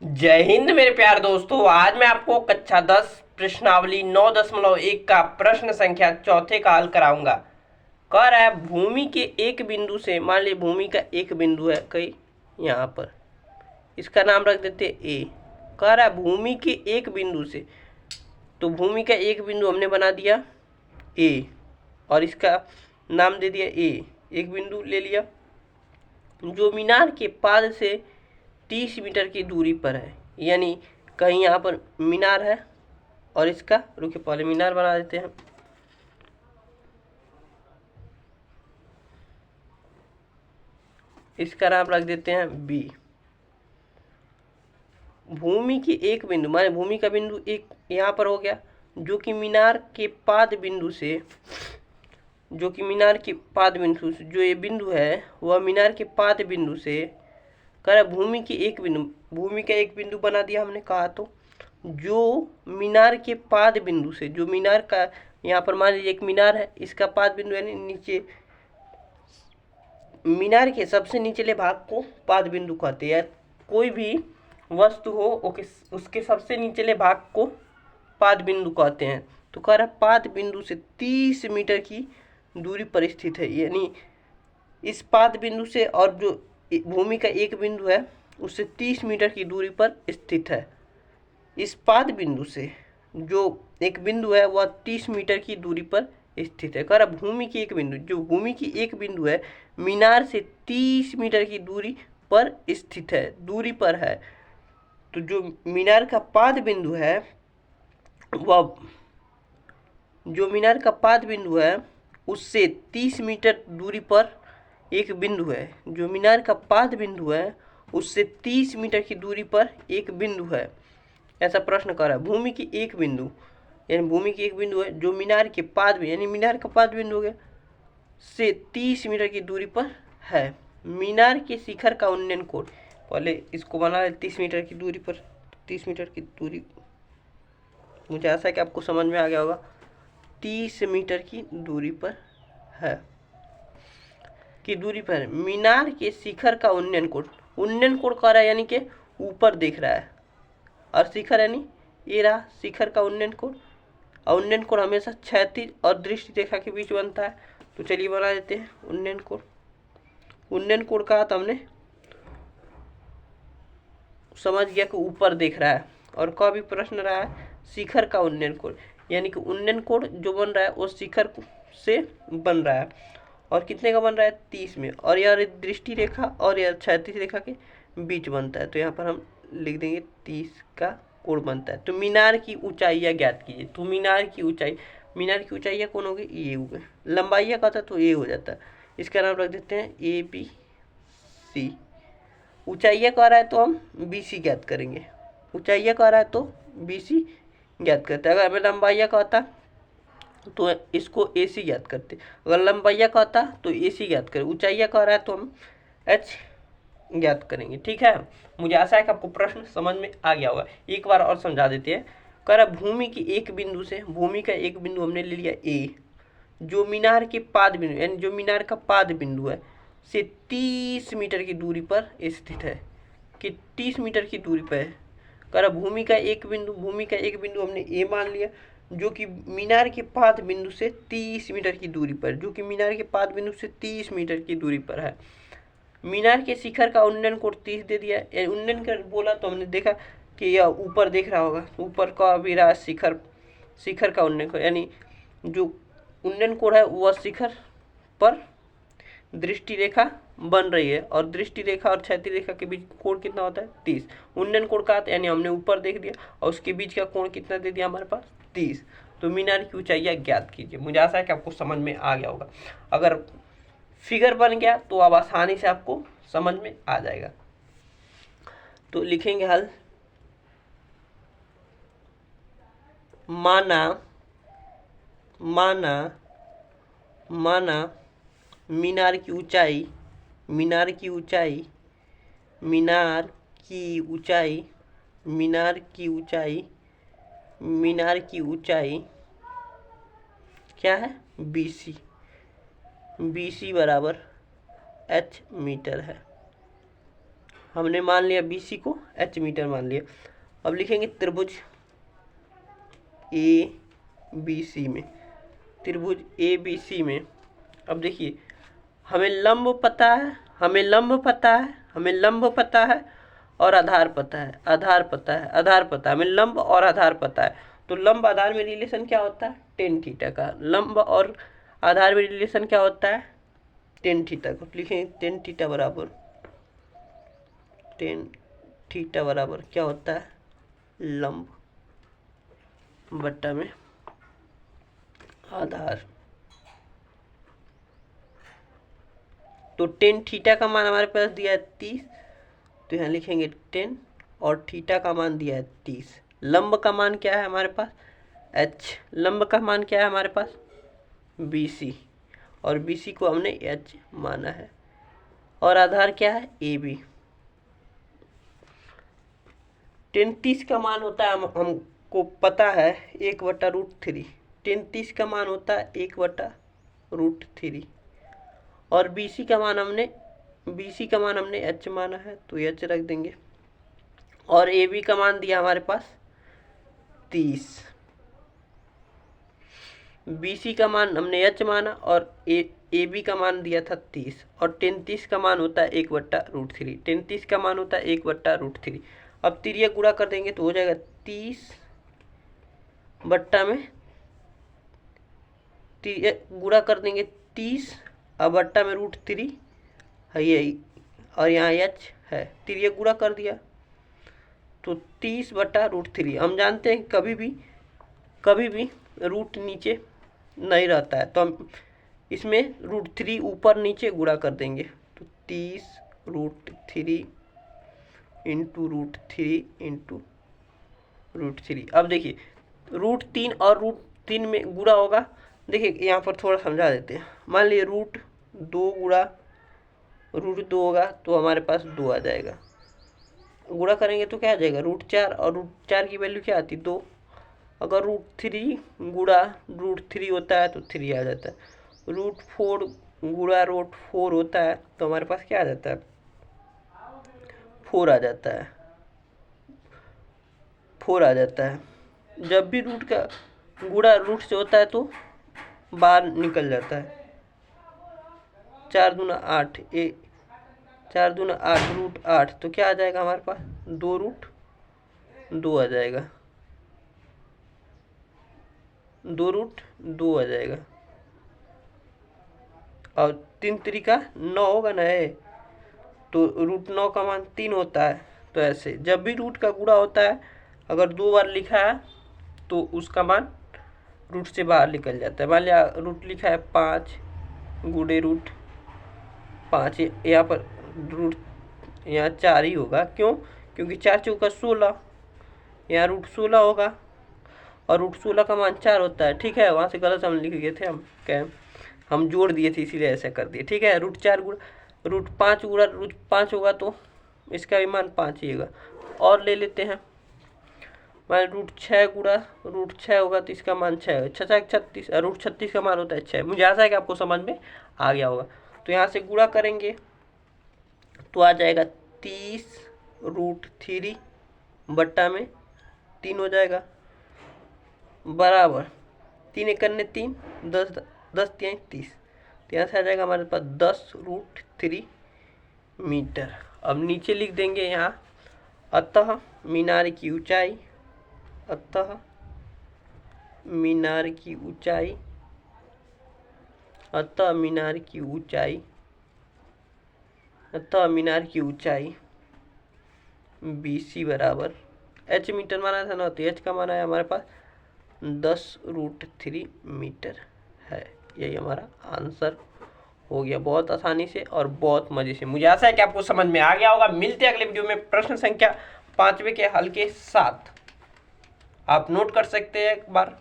जय हिंद मेरे प्यारे दोस्तों। आज मैं आपको कक्षा 10 प्रश्नावली 9.1 का प्रश्न संख्या चौथे का हल कराऊंगा। कह रहा है भूमि के एक बिंदु से, मान लीजिए भूमि का एक बिंदु है कहीं यहाँ पर, इसका नाम रख देते ए। कह रहा है भूमि के एक बिंदु से, तो भूमि का एक बिंदु हमने बना दिया ए और इसका नाम दे दिया ए। एक बिंदु ले लिया जो मीनार के पाद से 30 मीटर की दूरी पर है, यानी कहीं यहाँ पर मीनार है और इसका, रुकिए पहले मीनार बना देते हैं। इसका नाम रख देते हैं बी। भूमि की एक बिंदु, माने भूमि का बिंदु एक यहाँ पर हो गया, जो कि मीनार के पाद बिंदु से, जो कि मीनार के पाद बिंदु से, जो ये बिंदु है वह मीनार के पाद बिंदु से कर भूमि की एक बिंदु, भूमि का एक बिंदु बना दिया हमने कहा। तो जो मीनार के पाद बिंदु से, जो मीनार का यहाँ पर मान लीजिए एक मीनार है, इसका पाद बिंदु यानी नीचे, मीनार के सबसे निचले भाग को पाद बिंदु कहते हैं। कोई भी वस्तु हो उसके सबसे निचले भाग को पाद बिंदु कहते हैं। तो कह रहा पाद बिंदु से 30 मीटर की दूरी पर स्थित है, यानी इस पाद बिंदु से और जो भूमि का एक बिंदु है उससे 30 मीटर की दूरी पर स्थित है। इस पाद बिंदु से जो एक बिंदु है वह 30 मीटर की दूरी पर स्थित है। कह रहा भूमि की एक बिंदु, जो भूमि की एक बिंदु है मीनार से 30 मीटर की दूरी पर स्थित है, दूरी पर है। तो जो मीनार का पाद बिंदु है वह, जो मीनार का पाद बिंदु है उससे 30 मीटर दूरी पर एक बिंदु है, जो मीनार का पाद बिंदु है उससे 30 मीटर की दूरी पर एक बिंदु है। ऐसा प्रश्न कर रहा है भूमि की एक बिंदु, यानी भूमि की एक बिंदु है जो मीनार के पाद में, यानी मीनार का पाद बिंदु हो गया, से 30 मीटर की दूरी पर है। मीनार के शिखर का उन्नयन कोण, पहले इसको बना ले 30 मीटर की दूरी पर, 30 मीटर की दूरी, मुझे आशा है कि आपको समझ में आ गया होगा। 30 मीटर की दूरी पर है, की दूरी पर मीनार के शिखर का उन्नयन कोण, उन्नयन कोण कर रहा है यानी कि ऊपर देख रहा है, और शिखर यानी ये रहा शिखर का उन्नयन कोण। और उन्नयन कोण हमेशा क्षैतिज और दृष्टि रेखा के बीच बनता है। तो चलिए बना देते हैं उन्नयन कोण। उन्नयन कोण कहा तो हमने समझ गया कि ऊपर देख रहा है। और का भी प्रश्न रहा है शिखर का उन्नयन कोण, यानी कि उन्नयन कोण जो बन रहा है वो शिखर से बन रहा है, और कितने का बन रहा है 30 में, और यह दृष्टि रेखा और यह क्षैतिज रेखा के बीच बनता है। तो यहाँ पर हम लिख देंगे 30 का कोण बनता है। तो मीनार की ऊंचाइयाँ ज्ञात कीजिए। तो मीनार की ऊंचाई, मीनार की ऊंचाइयाँ कौन होगी, ये हो गए। लंबाइयाँ कहता तो ये हो जाता है। इसका नाम रख देते हैं ABC। ऊंचाइयाँ कह रहा है तो हम BC ज्ञात करेंगे। ऊंचाइयाँ कह रहा है तो BC ज्ञात करते हैं। अगर हमें लंबाइयाँ कहता तो इसको AC ज्ञात करते, अगर लंबाइयाँ कहता तो AC ज्ञात करें। ऊंचाइयाँ कह रहा है तो हम H ज्ञात करेंगे। ठीक है, मुझे आशा है कि आपको प्रश्न समझ में आ गया होगा। एक बार और समझा देते हैं। कह रहा भूमि की एक बिंदु से, भूमि का एक बिंदु हमने ले लिया ए, जो मीनार के पाद बिंदु, यानी जो मीनार का पाद बिंदु है से 30 मीटर की दूरी पर स्थित है, कि 30 मीटर की दूरी पर है। कह रहा भूमि का एक बिंदु, भूमि का एक बिंदु हमने ए मान लिया, जो कि मीनार के पाद बिंदु से 30 मीटर की दूरी पर, जो कि मीनार के पाद बिंदु से 30 मीटर की दूरी पर है। मीनार के शिखर का उन्नयन कोण 30 दे दिया। उन्नयन कर बोला तो हमने देखा कि यह ऊपर देख रहा होगा, ऊपर का भी रहा शिखर, शिखर का उन्नयन कोण, यानी जो उन्नयन कोण है वह शिखर पर दृष्टि रेखा बन रही है, और दृष्टि रेखा और क्षैतिज रेखा के बीच कोण कितना होता है 30। उन्नयन कोण का यानी हमने ऊपर देख दिया, और उसके बीच का कोण कितना दे दिया हमारे पास 30। तो मीनार की ऊंचाइयाँ ज्ञात कीजिए। मुझे आशा है कि आपको समझ में आ गया होगा। अगर फिगर बन गया तो अब आसानी से आपको समझ में आ जाएगा। तो लिखेंगे हल। माना माना माना मीनार की ऊंचाई, मीनार की ऊंचाई, मीनार की ऊंचाई, मीनार की ऊंचाई, मीनार की ऊंचाई क्या है BC, BC बराबर H मीटर है। हमने मान लिया BC को h मीटर मान लिया। अब लिखेंगे त्रिभुज ABC में, त्रिभुज ABC में। अब देखिए हमें लंब पता है, हमें लंब पता है, हमें लंब पता है और आधार पता है, आधार पता है, आधार पता है, हमें लंब और आधार पता है। तो लंब आधार में रिलेशन क्या होता है? टेन थीटा का। लंब और आधार में रिलेशन क्या होता है? टेन थीटा का। लिखेंगे टेन थीटा बराबर, टेन थीटा बराबर क्या होता है? लंब बट्टा में आधार। तो टेन थीटा का मान हमारे पास दिया है 30, तो यहाँ लिखेंगे 10 और थीटा का मान दिया है 30। लंब का मान क्या है हमारे पास? h। लंब का मान क्या है हमारे पास? BC, और BC को हमने h माना है। और आधार क्या है? AB। 10-30 का मान होता है, हमको पता है 1/√3। 10-30 का मान होता है 1/√3। और BC का मान हमने h माना है, तो h रख देंगे। और AB का मान दिया हमारे पास 30। BC का मान हमने h माना और AB का मान दिया था 30। और 10-30 का मान होता है 1/√3। 10-30 का मान होता है 1/√3। अब तिरिया गुणा कर देंगे तो हो जाएगा 30 बट्टा में, तिरिया गुणा कर देंगे 30 अब बट्टा में √3 है यही, और यहाँ h है, तिरिया गुणा कर दिया तो 30/√3। हम जानते हैं कभी भी रूट नीचे नहीं रहता है, तो हम इसमें √3 ऊपर नीचे गुणा कर देंगे, तो 30√3 इंटू √3। अब देखिए √3 और √3 में गुणा होगा। देखिए यहाँ पर थोड़ा समझा देते हैं। मान लीजिए √2 गुणा √2 होगा तो हमारे पास 2 आ जाएगा। गुणा करेंगे तो क्या आ जाएगा? √4, और √4 की वैल्यू क्या आती? 2। अगर √3 गुणा √3 होता है तो 3 आ जाता है। √4 गुणा √4 होता है तो हमारे पास क्या आ जाता है? 4 आ जाता है, 4 आ जाता है। जब भी रूट का गुणा रूट से होता है तो बाहर निकल जाता है। 4 दूना 8, 4 दूना 8 √8, तो क्या आ जाएगा हमारे पास? 2 आ जाएगा, 2 आ जाएगा। और 3 3 9 होगा ना, है तो √9 का मान 3 होता है। तो ऐसे जब भी रूट का गुणा होता है, अगर 2 बार लिखा है तो उसका मान रूट से बाहर निकल जाता है। मान लिया रूट लिखा है 5 गुणे √5, यहाँ पर रूट यहाँ 4 ही होगा। क्यों? क्योंकि 4 चौका 16, यहाँ √16 होगा और √16 का मान 4 होता है। ठीक है, वहाँ से गलत हम लिख गए थे, हम जोड़ दिए थे इसीलिए ऐसा कर दिए। ठीक है, √4 गुणा √5 गुणा √5 होगा तो इसका भी मान 5 ही होगा। और ले लेते हैं, मान √6 गुणा √6 होगा तो इसका मान 6 है। 6 36, √36 का मान होता है 6। मुझे आशा है कि आपको समझ में आ गया होगा। तो यहाँ से गुणा करेंगे तो आ जाएगा 30 √3 बट्टा में 3 हो जाएगा, बराबर 3 × 3 10 10 3 30। तो यहाँ से आ जाएगा हमारे पास 10√3 मीटर। अब नीचे लिख देंगे यहाँ, अतः मीनार की ऊंचाई, अतः मीनार की ऊंचाई, अतः मीनार की ऊंचाई, अतः मीनार की ऊंचाई BC बराबर h मीटर माना था ना, तो h का मान आया हमारे पास 10√3 मीटर है। यही हमारा आंसर हो गया, बहुत आसानी से और बहुत मजे से। मुझे आशा है कि आपको समझ में आ गया होगा। मिलते हैं अगले वीडियो में प्रश्न संख्या 5वें के हल के साथ। आप नोट कर सकते हैं एक बार।